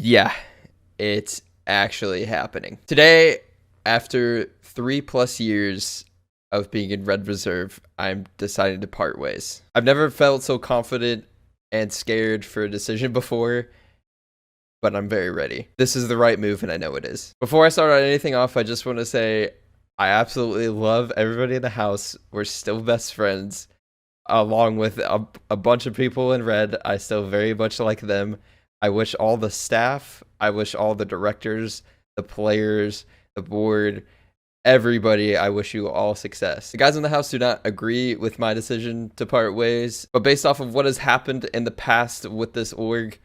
Yeah, it's actually happening. Today, after 3+ years of being in Red Reserve, I'm deciding to part ways. I've never felt so confident and scared for a decision before, but I'm very ready. This is the right move, and I know it is. Before I start on anything off, I just want to say I absolutely love everybody in the house. We're still best friends, along with a bunch of people in Red. I still very much like them. I wish all the staff, I wish all the directors, the players, the board, everybody, I wish you all success. The guys in the house do not agree with my decision to part ways, but based off of what has happened in the past with this org,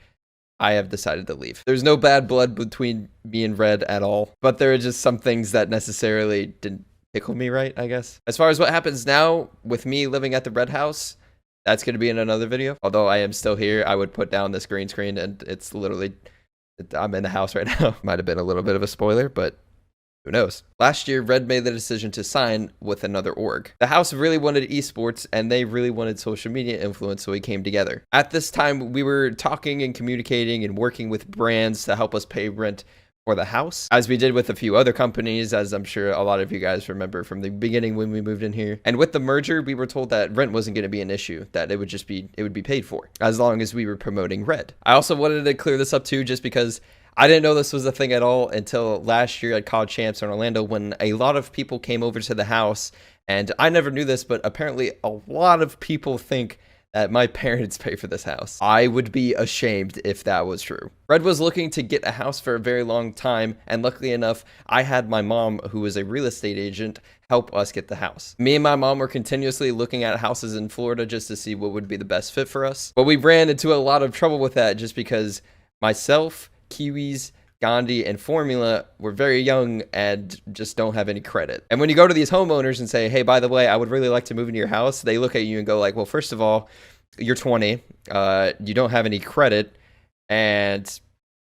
I have decided to leave. There's no bad blood between me and Red at all, but there are just some things that necessarily didn't tickle me right, I guess. As far as what happens now with me living at the Red House, that's going to be in another video. Although I am still here, I would put down this green screen and it's literally, I'm in the house right now. Might have been a little bit of a spoiler, but who knows? Last year, Red made the decision to sign with another org. The house really wanted esports and they really wanted social media influence, so we came together. At this time, we were talking and communicating and working with brands to help us pay rent for the house, as we did with a few other companies, as I'm sure a lot of you guys remember from the beginning when we moved in here. And with the merger, we were told that rent wasn't going to be an issue, that it would be paid for, as long as we were promoting Red. I also wanted to clear this up too, just because I didn't know this was a thing at all until last year at College Champs in Orlando, when a lot of people came over to the house, and I never knew this, but apparently a lot of people think that my parents pay for this house. I would be ashamed if that was true. Red was looking to get a house for a very long time, and luckily enough, I had my mom, who was a real estate agent, help us get the house. Me and my mom were continuously looking at houses in Florida just to see what would be the best fit for us. But we ran into a lot of trouble with that just because myself, Kiwis, Gandhi, and Formula were very young and just don't have any credit. And when you go to these homeowners and say, hey, by the way, I would really like to move into your house, they look at you and go like, well, first of all, you're 20, you don't have any credit, and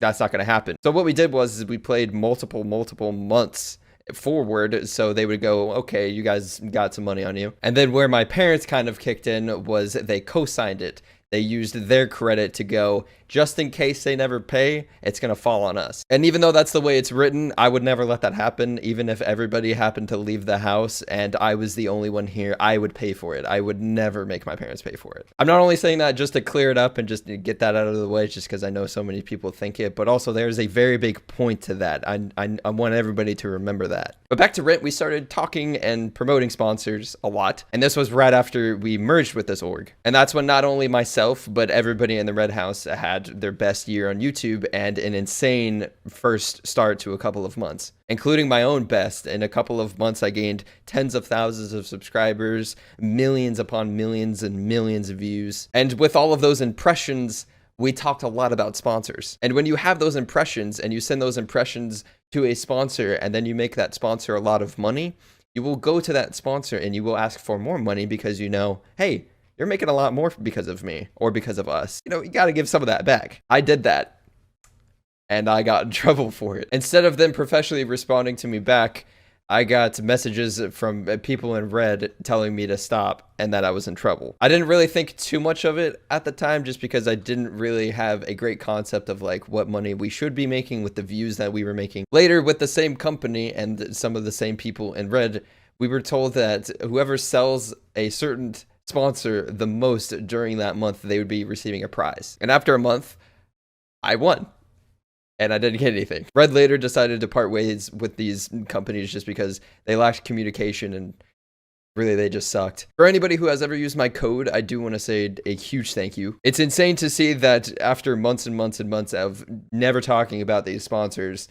that's not going to happen. So what we did was we played multiple months forward, so they would go, okay, you guys got some money on you. And then where my parents kind of kicked in was they co-signed it. They used their credit to go, just in case they never pay, it's going to fall on us. And even though that's the way it's written, I would never let that happen. Even if everybody happened to leave the house and I was the only one here, I would pay for it. I would never make my parents pay for it. I'm not only saying that just to clear it up and just to get that out of the way, just because I know so many people think it, but also there's a very big point to that. I want everybody to remember that. But back to rent, we started talking and promoting sponsors a lot. And this was right after we merged with this org. And that's when not only myself, but everybody in the Red House had their best year on YouTube and an insane first start to a couple of months, including my own best. In a couple of months, I gained tens of thousands of subscribers, millions upon millions and millions of views. And with all of those impressions, we talked a lot about sponsors. And when you have those impressions and you send those impressions to a sponsor and then you make that sponsor a lot of money, you will go to that sponsor and you will ask for more money because you know, hey, you're making a lot more because of me or because of us. You know, you got to give some of that back. I did that and I got in trouble for it. Instead of them professionally responding to me back, I got messages from people in Red telling me to stop and that I was in trouble. I didn't really think too much of it at the time just because I didn't really have a great concept of like what money we should be making with the views that we were making. Later, with the same company and some of the same people in Red, we were told that whoever sells a certain sponsor the most during that month, they would be receiving a prize. And after a month, I won. And I didn't get anything. Red later decided to part ways with these companies just because they lacked communication and really they just sucked. For anybody who has ever used my code, I do want to say a huge thank you. It's insane to see that after months and months and months of never talking about these sponsors,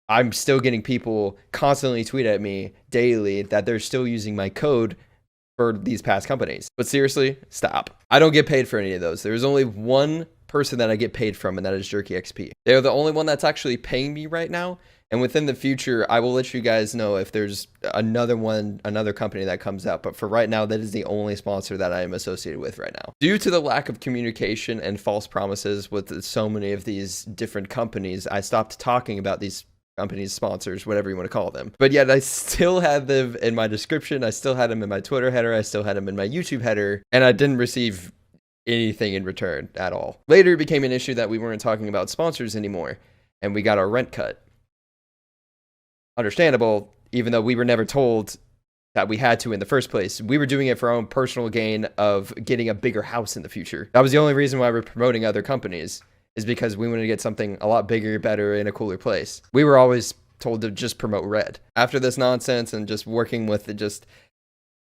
I'm still getting people constantly tweet at me daily that they're still using my code for these past companies. But seriously, stop. I don't get paid for any of those. There's only one person that I get paid from, and that is Jerky XP. They're the only one that's actually paying me right now. And within the future, I will let you guys know if there's another company that comes out. But for right now, that is the only sponsor that I am associated with right now. Due to the lack of communication and false promises with so many of these different companies, I stopped talking about these companies, sponsors, whatever you want to call them. But yet I still had them in my description. I still had them in my Twitter header. I still had them in my YouTube header. And I didn't receive anything in return at all. Later, it became an issue that we weren't talking about sponsors anymore, and we got our rent cut. Understandable, even though we were never told that we had to in the first place. We were doing it for our own personal gain of getting a bigger house in the future. That was the only reason why we're promoting other companies, is because we wanted to get something a lot bigger, better, in a cooler place. We were always told to just promote Red. After this nonsense and just working with just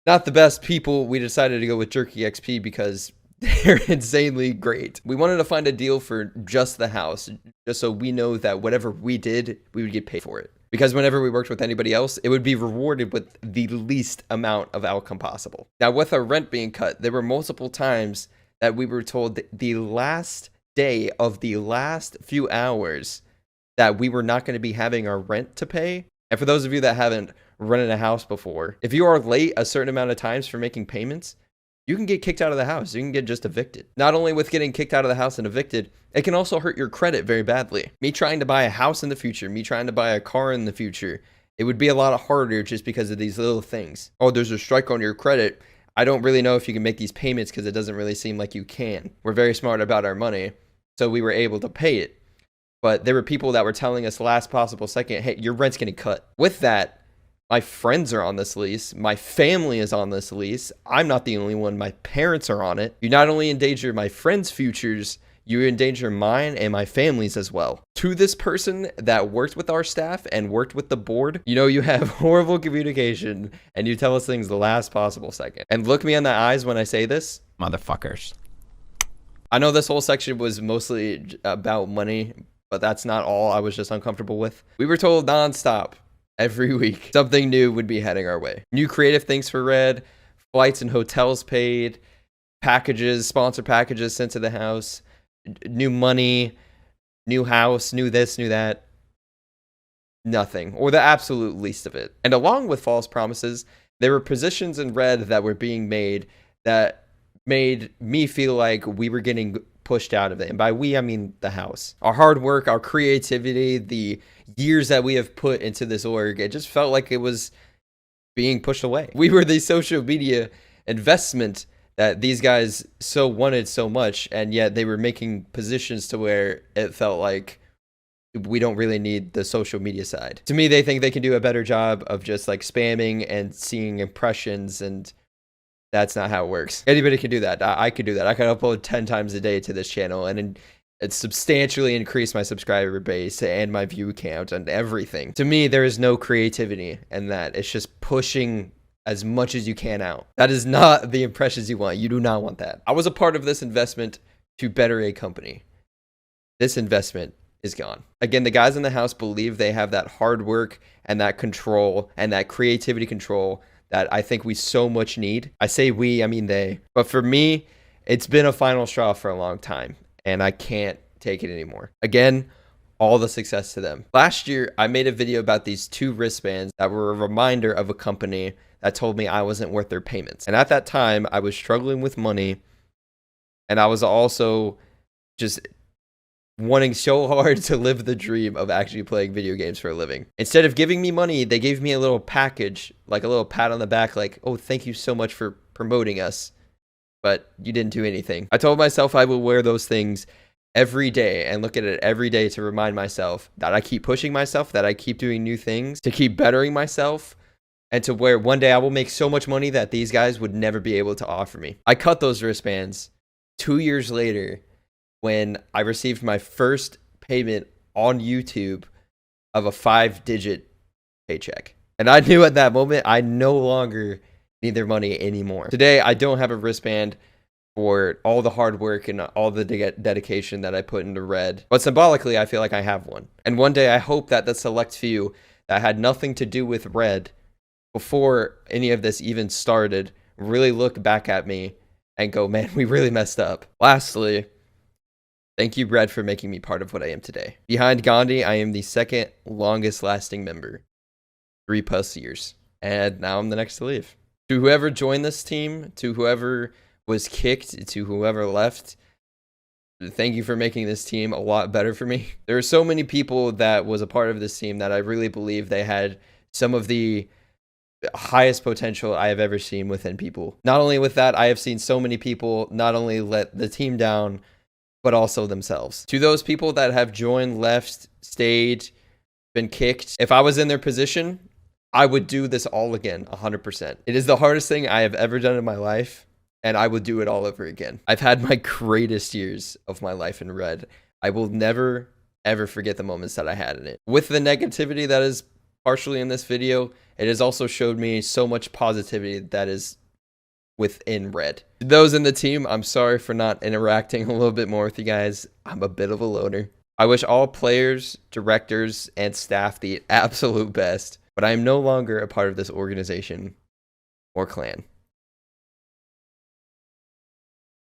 not the best people, we decided to go with Jerky XP because they're insanely great. We wanted to find a deal for just the house, just so we know that whatever we did, we would get paid for it. Because whenever we worked with anybody else, it would be rewarded with the least amount of outcome possible. Now, with our rent being cut, there were multiple times that we were told that the last day of the last few hours that we were not going to be having our rent to pay. And for those of you that haven't rented a house before, if you are late a certain amount of times for making payments, you can get kicked out of the house. You can get just evicted. Not only with getting kicked out of the house and evicted, it can also hurt your credit very badly. Me trying to buy a house in the future, me trying to buy a car in the future, it would be a lot harder just because of these little things. Oh, there's a strike on your credit. I don't really know if you can make these payments because it doesn't really seem like you can. We're very smart about our money, so we were able to pay it. But there were people that were telling us last possible second, hey, your rent's getting cut. With that, my friends are on this lease. My family is on this lease. I'm not the only one. My parents are on it. You not only endanger my friends' futures, you endanger mine and my family's as well. To this person that worked with our staff and worked with the board, you know, you have horrible communication and you tell us things the last possible second. And look me in the eyes when I say this. Motherfuckers. I know this whole section was mostly about money, but that's not all I was just uncomfortable with. We were told nonstop every week something new would be heading our way. New creative things for Red, flights and hotels paid, packages, sponsor packages sent to the house, new money, new house, new this, new that. Nothing, or the absolute least of it. And along with false promises, there were positions in Red that were being made that made me feel like we were getting pushed out of it. And by we, I mean the house. Our hard work, our creativity, the years that we have put into this org, it just felt like it was being pushed away. We were the social media investment that these guys so wanted so much, and yet they were making positions to where it felt like we don't really need the social media side. To me, they think they can do a better job of just like spamming and seeing impressions, and that's not how it works. Anybody can do that. I could do that. I could upload 10 times a day to this channel and it substantially increased my subscriber base and my view count and everything. To me, there is no creativity in that. It's just pushing as much as you can out. That is not the impressions you want. You do not want that. I was a part of this investment to better a company. This investment is gone. Again, the guys in the house believe they have that hard work and that control and that creativity control that I think we so much need. I say we, I mean they. But for me, it's been a final straw for a long time, and I can't take it anymore. Again, all the success to them. Last year, I made a video about these 2 wristbands that were a reminder of a company that told me I wasn't worth their payments. And at that time, I was struggling with money, and I was also just wanting so hard to live the dream of actually playing video games for a living. Instead of giving me money, they gave me a little package, like a little pat on the back, like, oh, thank you so much for promoting us, but you didn't do anything. I told myself I will wear those things every day and look at it every day to remind myself that I keep pushing myself, that I keep doing new things, to keep bettering myself, and to where one day I will make so much money that these guys would never be able to offer me. I cut those wristbands 2 years later when I received my first payment on YouTube of a 5-digit paycheck. And I knew at that moment, I no longer need their money anymore. Today, I don't have a wristband for all the hard work and all the dedication that I put into Red. But symbolically, I feel like I have one. And one day, I hope that the select few that had nothing to do with Red before any of this even started really look back at me and go, man, we really messed up. Lastly, thank you, Red, for making me part of what I am today. Behind Gandhi, I am the second longest lasting member, 3+ years. And now I'm the next to leave. To whoever joined this team, to whoever was kicked, to whoever left, thank you for making this team a lot better for me. There are so many people that was a part of this team that I really believe they had some of the highest potential I have ever seen within people. Not only with that, I have seen so many people not only let the team down, but also themselves. To those people that have joined, left, stayed, been kicked, if I was in their position, I would do this all again, 100%. It is the hardest thing I have ever done in my life, and I would do it all over again. I've had my greatest years of my life in Red. I will never, ever forget the moments that I had in it. With the negativity that is partially in this video, it has also showed me so much positivity that is within Red. To those in the team, I'm sorry for not interacting a little bit more with you guys. I'm a bit of a loner. I wish all players, directors, and staff the absolute best, but I am no longer a part of this organization or clan.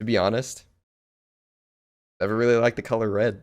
To be honest, never really liked the color red.